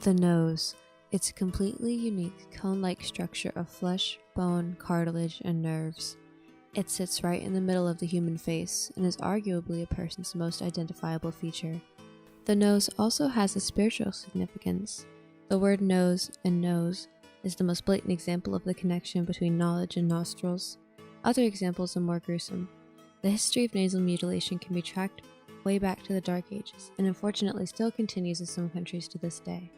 The nose. It's a completely unique cone-like structure of flesh, bone, cartilage, and nerves. It sits right in the middle of the human face and is arguably a person's most identifiable feature. The nose also has a spiritual significance. The word nose and nose is the most blatant example of the connection between knowledge and nostrils. Other examples are more gruesome. The history of nasal mutilation can be tracked way back to the Dark Ages, and unfortunately still continues in some countries to this day.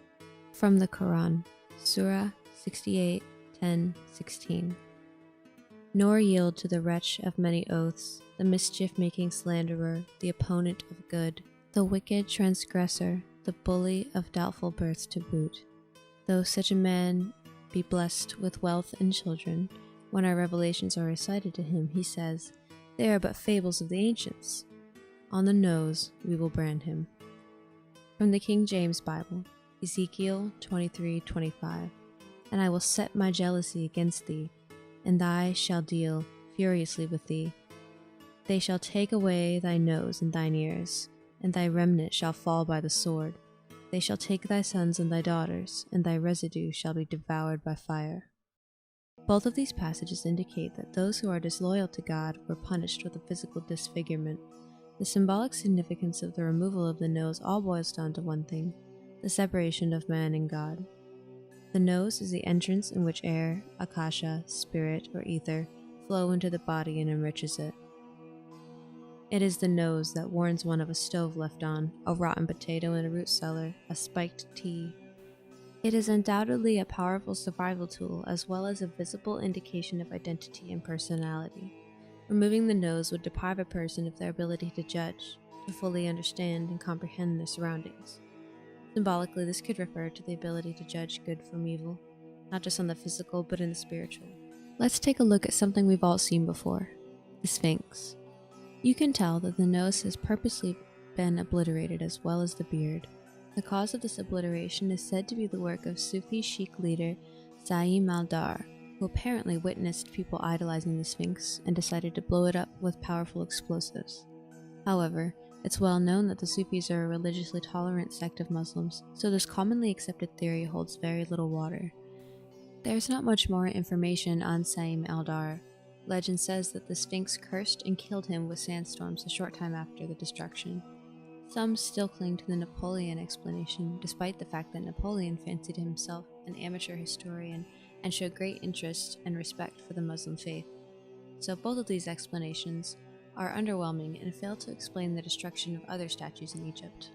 From the Quran, Surah 68:10-16. Nor yield to the wretch of many oaths, the mischief-making slanderer, the opponent of good, the wicked transgressor, the bully of doubtful birth to boot. Though such a man be blessed with wealth and children, when our revelations are recited to him, he says, "They are but fables of the ancients." On the nose we will brand him. From the King James Bible, Ezekiel 23:25. And I will set my jealousy against thee, and I shall deal furiously with thee. They shall take away thy nose and thine ears, and thy remnant shall fall by the sword. They shall take thy sons and thy daughters, and thy residue shall be devoured by fire. Both of these passages indicate that those who are disloyal to God were punished with a physical disfigurement. The symbolic significance of the removal of the nose all boils down to one thing: the separation of man and God. The nose is the entrance in which air, akasha, spirit, or ether flow into the body and enriches it. It is the nose that warns one of a stove left on, a rotten potato in a root cellar, a spiked tea. It is undoubtedly a powerful survival tool as well as a visible indication of identity and personality. Removing the nose would deprive a person of their ability to judge, to fully understand and comprehend their surroundings. Symbolically, this could refer to the ability to judge good from evil, not just on the physical but in the spiritual. Let's take a look at something we've all seen before: the Sphinx. You can tell that the nose has purposely been obliterated as well as the beard. The cause of this obliteration is said to be the work of Sufi Sheikh leader Saim al-Dar, who apparently witnessed people idolizing the Sphinx and decided to blow it up with powerful explosives. However, it's well known that the Sufis are a religiously tolerant sect of Muslims, so this commonly accepted theory holds very little water. There's not much more information on Saim al-Dar. Legend says that the Sphinx cursed and killed him with sandstorms a short time after the destruction. Some still cling to the Napoleon explanation, despite the fact that Napoleon fancied himself an amateur historian and showed great interest and respect for the Muslim faith. So both of these explanations are underwhelming and fail to explain the destruction of other statues in Egypt.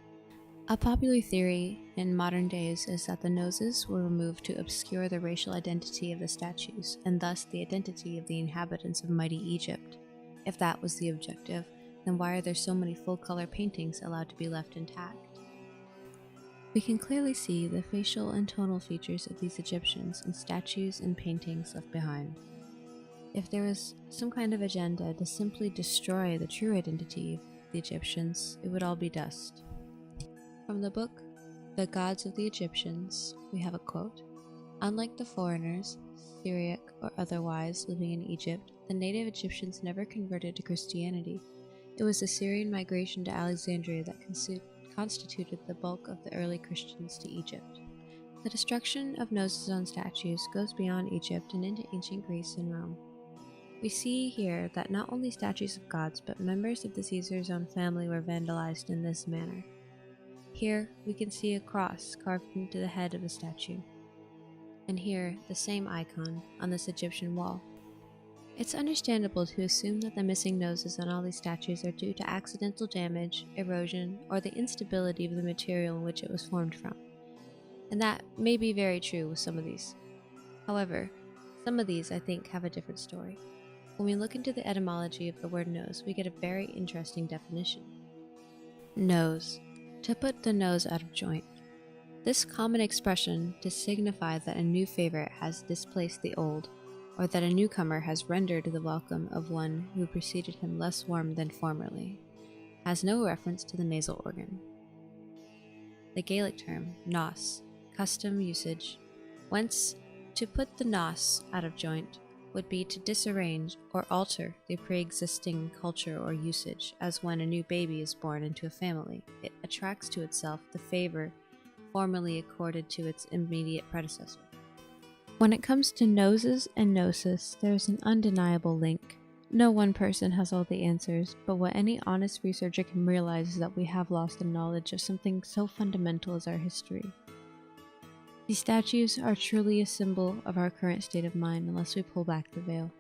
A popular theory in modern days is that the noses were removed to obscure the racial identity of the statues, and thus the identity of the inhabitants of mighty Egypt. If that was the objective, then why are there so many full-color paintings allowed to be left intact? We can clearly see the facial and tonal features of these Egyptians in statues and paintings left behind. If there was some kind of agenda to simply destroy the true identity of the Egyptians, it would all be dust. From the book, The Gods of the Egyptians, we have a quote: "Unlike the foreigners, Syriac or otherwise, living in Egypt, the native Egyptians never converted to Christianity. It was the Syrian migration to Alexandria that constituted the bulk of the early Christians to Egypt." The destruction of noses on statues goes beyond Egypt and into ancient Greece and Rome. We see here that not only statues of gods, but members of the Caesar's own family were vandalized in this manner. Here, we can see a cross carved into the head of a statue, and here, the same icon on this Egyptian wall. It's understandable to assume that the missing noses on all these statues are due to accidental damage, erosion, or the instability of the material in which it was formed from. And that may be very true with some of these. However, some of these, I think, have a different story. When we look into the etymology of the word nose, we get a very interesting definition. Nose. To put the nose out of joint. This common expression to signify that a new favorite has displaced the old, or that a newcomer has rendered the welcome of one who preceded him less warm than formerly, has no reference to the nasal organ. The Gaelic term, nos, custom usage, whence to put the nos out of joint would be to disarrange or alter the pre-existing culture or usage, as when a new baby is born into a family. It attracts to itself the favor formerly accorded to its immediate predecessor. When it comes to Gnosis and Gnosis, there is an undeniable link. No one person has all the answers, but what any honest researcher can realize is that we have lost the knowledge of something so fundamental as our history. These statues are truly a symbol of our current state of mind unless we pull back the veil.